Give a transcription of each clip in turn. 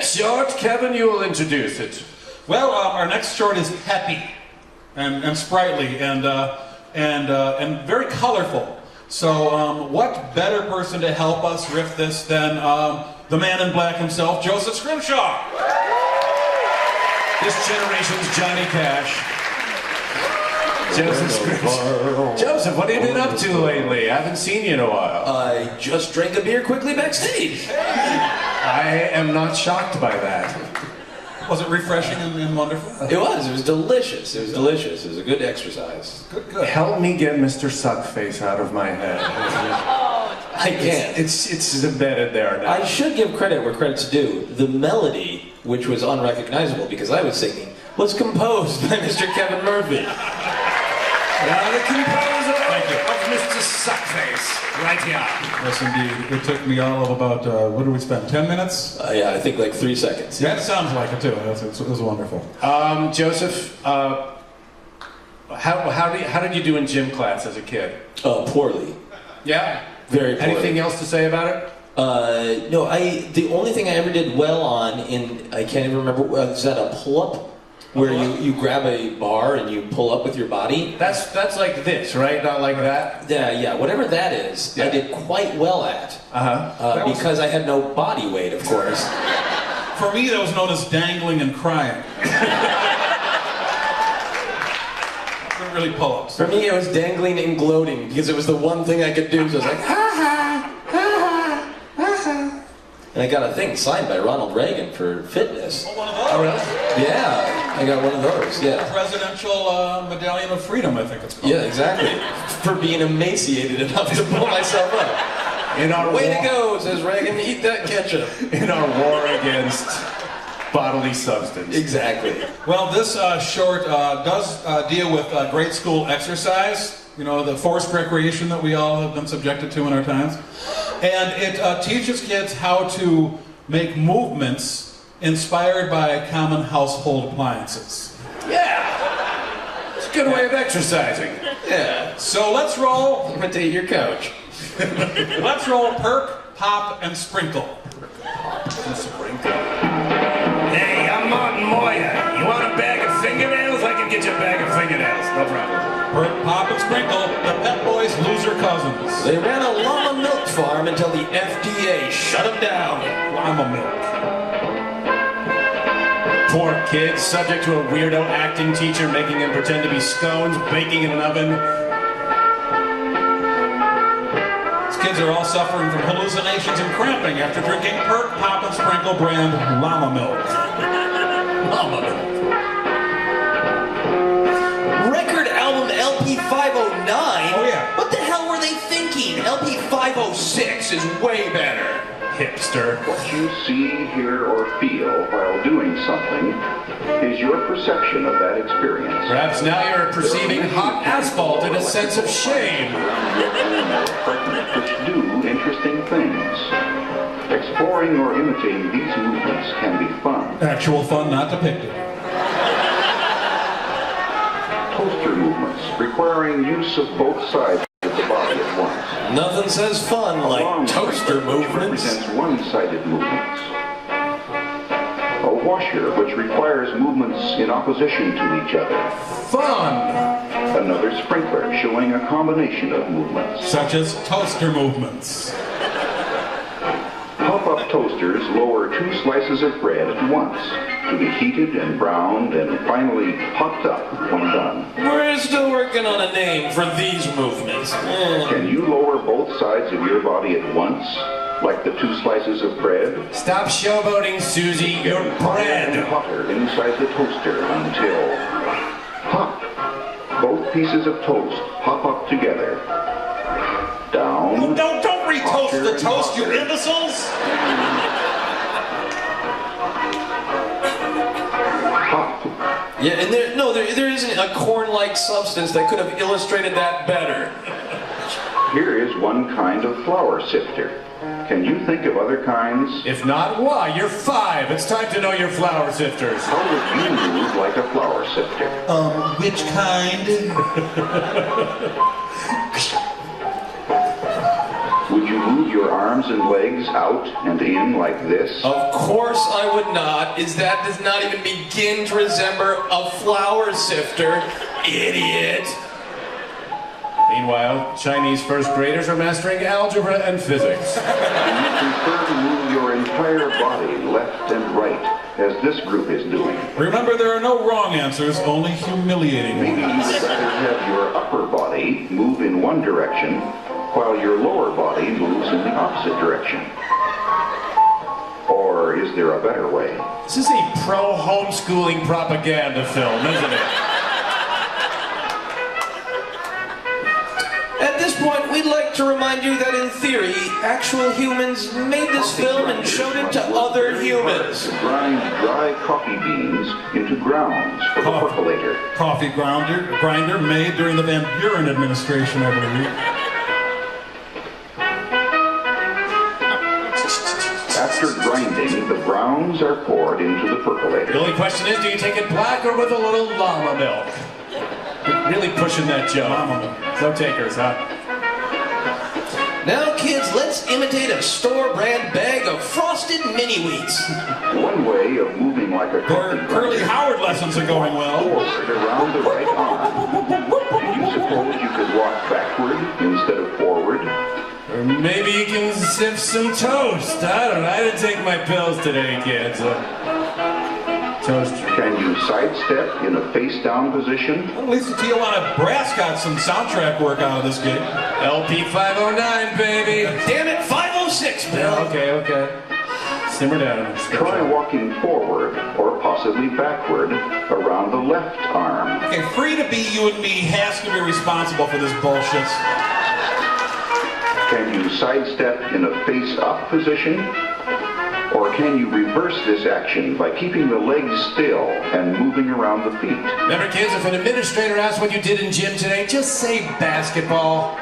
next short, Kevin, you will introduce it. Well, our next short is peppy and sprightly and very colorful. So what better person to help us riff this than the man in black himself, Joseph Scrimshaw. This generation's Johnny Cash. Joseph Scrimshaw. Joseph, what have you been up to lately? I haven't seen you in a while. I just drank a beer quickly backstage. I am not shocked by that. Was it refreshing and wonderful? It was delicious. It was delicious. It was a good exercise. Good. Help me get Mr. Suckface out of my head. I can't. It's embedded there now. I should give credit where credit's due. The melody, which was unrecognizable because I was singing, was composed by Mr. Kevin Murphy. The composer of Mr. Suckface, right here. Yes, indeed. It took me all of about, what did we spend, 10 minutes? Yeah, I think like 3 seconds. Yeah, it sounds like it too. It was wonderful. Joseph, how did you do in gym class as a kid? Poorly. Yeah? Very poorly. Anything else to say about it? No, the only thing I ever did well on I can't even remember, is that a pull-up? Where you grab a bar and you pull up with your body. That's like this, right? Not like that? Yeah, whatever that is, yeah. I did quite well at. Because I had no body weight, of course. For me, that was known as dangling and crying. Really pull-ups. For me, it was dangling and gloating because it was the one thing I could do. So I was like, ha ha, ha ha, ha ha. And I got a thing signed by Ronald Reagan for fitness. Oh, one of those? Oh, really? Yeah, I got one of those, yeah. Presidential Medallion of Freedom, I think it's called. Yeah, exactly. For being emaciated enough to pull myself up. In our Way to go, says Reagan, eat that ketchup. In our war against bodily substance. Exactly. Well, this short does deal with grade school exercise. You know, the forced recreation that we all have been subjected to in our times. And it teaches kids how to make movements inspired by common household appliances. Yeah! It's a good way of exercising. Yeah. So let's roll. Imitate your coach. Let's roll perk, pop, and sprinkle. Hey, I'm Martin Moyer. You want a bag of fingernails? I can get you a bag of fingernails. No problem. Perk, pop, and sprinkle, the Pet Boys' loser cousins. They ran a llama milk farm until the FDA shut them down. Llama milk. Poor kids, subject to a weirdo acting teacher making them pretend to be scones, baking in an oven. These kids are all suffering from hallucinations and cramping after drinking Perk, Pop, and Sprinkle brand llama milk. Llama milk. Record album LP 509? Oh yeah. What the hell were they thinking? LP 506 is way better. Hipster. What you see, hear, or feel while doing something is your perception of that experience. Perhaps now you're perceiving hot asphalt and a sense of shame. Which do interesting things. Exploring or imitating these movements can be fun. Actual fun, not depicted. Toaster movements requiring use of both sides of the body at once. Nothing says fun like toaster movements. Represents one-sided movements. A washer, which requires movements in opposition to each other. Fun! Another sprinkler, showing a combination of movements. Such as toaster movements. Pop-up toasters lower 2 slices of bread at once to be heated and browned and finally popped up when done. We're still working on a name for these movements. Can you lower both sides of your body at once, like the 2 slices of bread? Stop showboating, Susie. Your And bread. hotter inside the toaster until pop. Both pieces of toast pop up together. Down. Well, don't retoast the toast, you hotter. imbeciles! Pop. Yeah, and there isn't a corn-like substance that could have illustrated that better. Here is one kind of flour sifter. Can you think of other kinds? If not, why? You're 5. It's time to know your flour sifters. How would you move like a flour sifter? Which kind? Would you move your arms and legs out and in like this? Of course I would not, as that does not even begin to resemble a flour sifter, idiot. Meanwhile, Chinese first graders are mastering algebra and physics. You prefer to move your entire body left and right, as this group is doing. Remember, there are no wrong answers, only humiliating Maybe you'd ones. rather have your upper body move in one direction, while your lower body moves in the opposite direction. Or is there a better way? This is a pro-homeschooling propaganda film, isn't it? At this point, we'd like to remind you that in theory, actual humans made this film and showed it to other humans. To grind dry coffee beans into grounds for the percolator. Coffee grinder made during the Van Buren administration, I believe. After grinding, the browns are poured into the The percolator. only question is, do you take it black or with a little llama milk? You're really pushing that joke. Llama milk. No takers, huh? Now, kids, let's imitate a store-brand bag of frosted mini-wheats. One way of moving like a coffee Their Curly grinder Howard lessons are going well. forward around the right arm. Do you suppose you could walk backward instead of forward? Or maybe you can sift some toast. I don't know. I didn't take my pills today, kids. Toast. Can you sidestep in a face-down position? At least the Tijuana Brass got some soundtrack work out of this gig. LP 509, baby. Damn it, 506, Bill. Okay. Simmer down. Try walking forward or possibly backward around the left arm. Okay, free to be you and me has to be responsible for this bullshit. Can you sidestep in a face-up position? Or can you reverse this action by keeping the legs still and moving around the feet? Remember, kids, if an administrator asks what you did in gym today, just say basketball.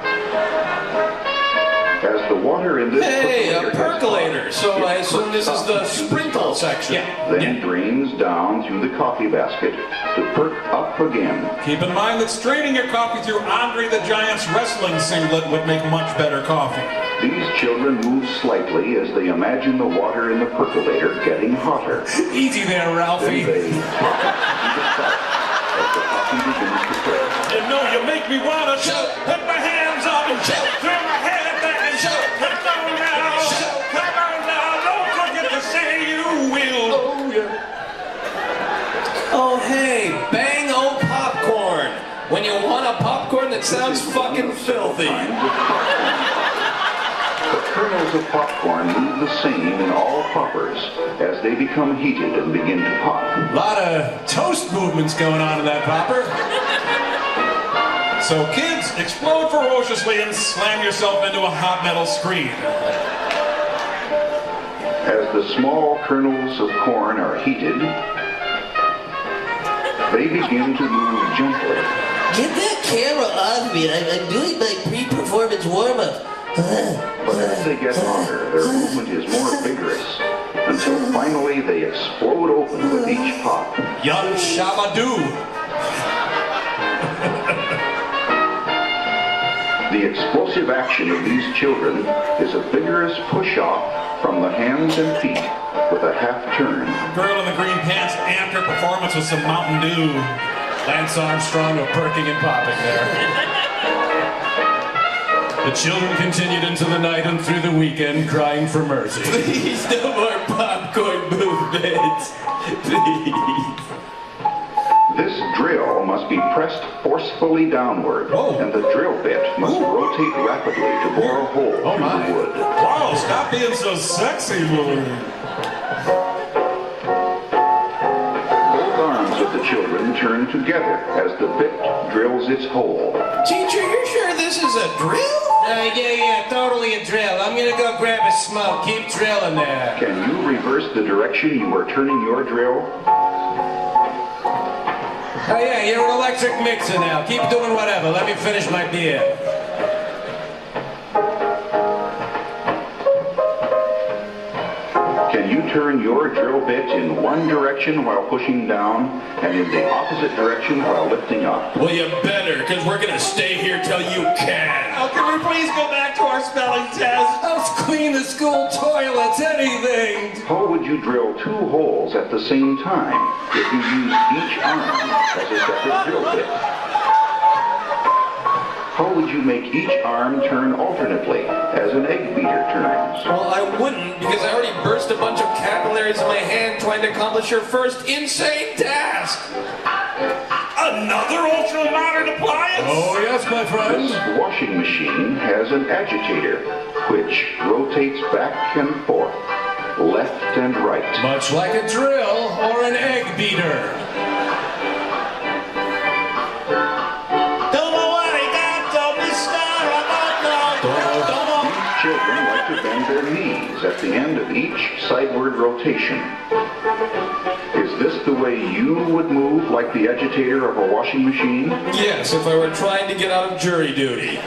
As the water in this Hey, a has percolator. popped, So it I assume this is perks the up into sprinkle top, section. then drains down through the coffee basket to perk up again. Keep in mind that straining your coffee through Andre the Giant's wrestling singlet would make much better coffee. These children move slightly as they imagine the water in the percolator getting hotter. Easy there, Then Ralphie. they pop to the top as the coffee begins to perk. You know you make me wanna shout, put my hands up and shout, throw my head back and shout, come on now, come on now, don't forget to say you will. Oh, hey, bang o popcorn. When you want a popcorn that sounds fucking filthy. The kernels of popcorn move the same in all poppers as they become heated and begin to pop. A lot of toast movements going on in that popper. So kids, explode ferociously and slam yourself into a hot metal screen. As the small kernels of corn are heated, they begin to move gently. Get that camera off me. I'm doing my pre-performance warm-up. But as they get hotter, their movement is more vigorous, until finally they explode open with each pop. Young Shabadoo. The explosive action of these children is a vigorous push-off from the hands and feet with a half turn. Girl in the green pants amped her performance with some Mountain Dew. Lance Armstrong of perking and popping there. The children continued into the night and through the weekend crying for mercy. Please, no more popcorn movements. Please. This drill must be pressed forcefully downward, and the drill bit must rotate rapidly to bore a hole through my. the wood. Wow, stop being so sexy, Lord. Both arms of the children turn together as the bit drills its hole. Teacher, you're sure this is a drill? Yeah, totally a drill. I'm gonna go grab a smoke. Keep drilling there. Can you reverse the direction you are turning your drill? Oh yeah, you're an electric mixer now. Keep doing whatever. Let me finish my beer. Can you turn your drill bit in one direction while pushing down and in the opposite direction while lifting up? Well, you better, because we're going to stay here till you can. Oh, can we please go back to our spelling test? Let's clean the school toilets, anything. How would you drill 2 holes at the same time if you used each arm as a separate drill bit? How would you make each arm turn alternately as an egg beater turns? Well, I wouldn't, because I already burst a bunch of capillaries in my hand trying to accomplish your first insane task. Another ultra-modern appliance? Oh, yes, my friend. This washing machine has an agitator which rotates back and forth, left and right. Much like a drill or an egg beater. These children like to bend their knees at the end of each sideward rotation. Is this the way you would move like the agitator of a washing machine? Yes, if I were trying to get out of jury duty.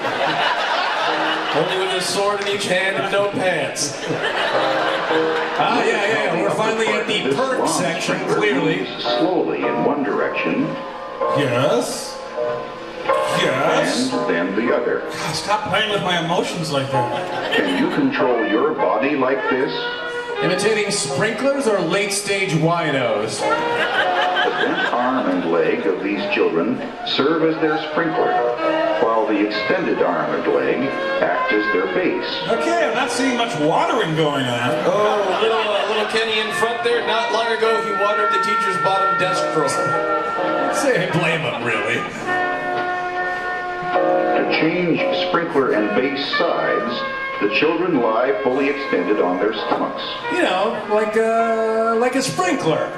Only with a sword in each hand and no pants. Yeah. We're finally at the This perk long section, sprinkler clearly. moves slowly in one direction Yes. Yes. and then the other. God, stop playing with my emotions like that. Can you control your body like this? Imitating sprinklers or late-stage winos? The bent arm and leg of these children serve as their sprinkler, while the extended arm and leg act as their base. Okay, I'm not seeing much watering going on. Oh, little Kenny in front there. Not long ago, he watered the teacher's bottom desk drawer. Say, blame him, really. To change sprinkler and base sides, the children lie fully extended on their stomachs. You know, like a sprinkler.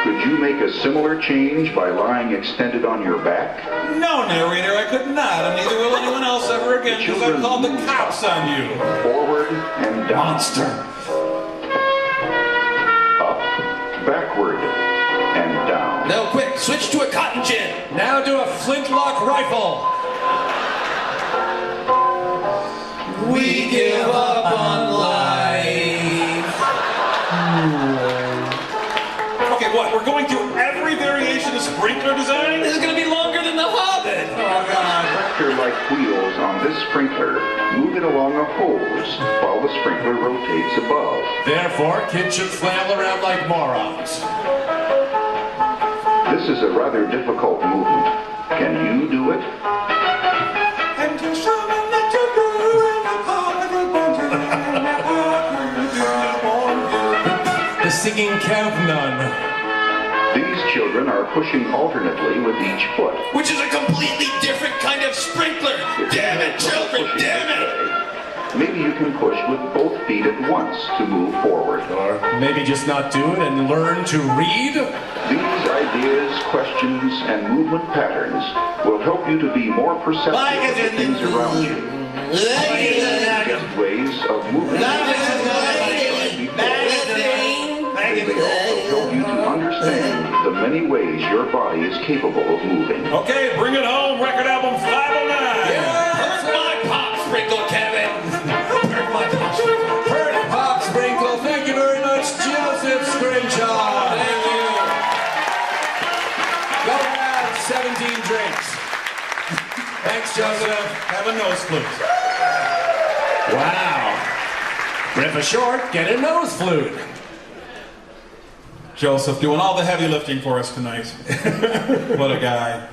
Could you make a similar change by lying extended on your back? No, narrator, I could not, and neither will anyone else ever again, because I've called the cops on you. Forward and down. Monster. Up, backward, and down. Now, quick, switch to a cotton gin. Now do a flintlock rifle. We give up on life. Okay, what? We're going through every variation of sprinkler design? This is going to be longer than The Hobbit. Oh, God. Tractor-like wheels on this sprinkler move it along a hose while the sprinkler rotates above. Therefore, kids should flail around like morons. This is a rather difficult movement. Can you do it? And to someone that you do in the heart of a bunch The singing camp nun. These children are pushing alternately with each foot. Which is a completely different kind of sprinkler. Damn it, children, damn it. Maybe you can push with both feet at once to move forward. Or maybe just not do it and learn to read? These ideas, questions, and movement patterns will help you to be more perceptive of the things around you. Just ways of moving. They may also help you to understand the many ways your body is capable of moving. Okay, bring it home, record album 509. Hurt my pop sprinkle, Kevin. Hurt my pop sprinkle. Hurt Pop Sprinkle, thank you very much, Joseph Scrimshaw. Thank you. Go have 17 drinks. Thanks, Joseph. Have a nose flute. Wow. Rip a short, get a nose flute. Joseph doing all the heavy lifting for us tonight. What a guy.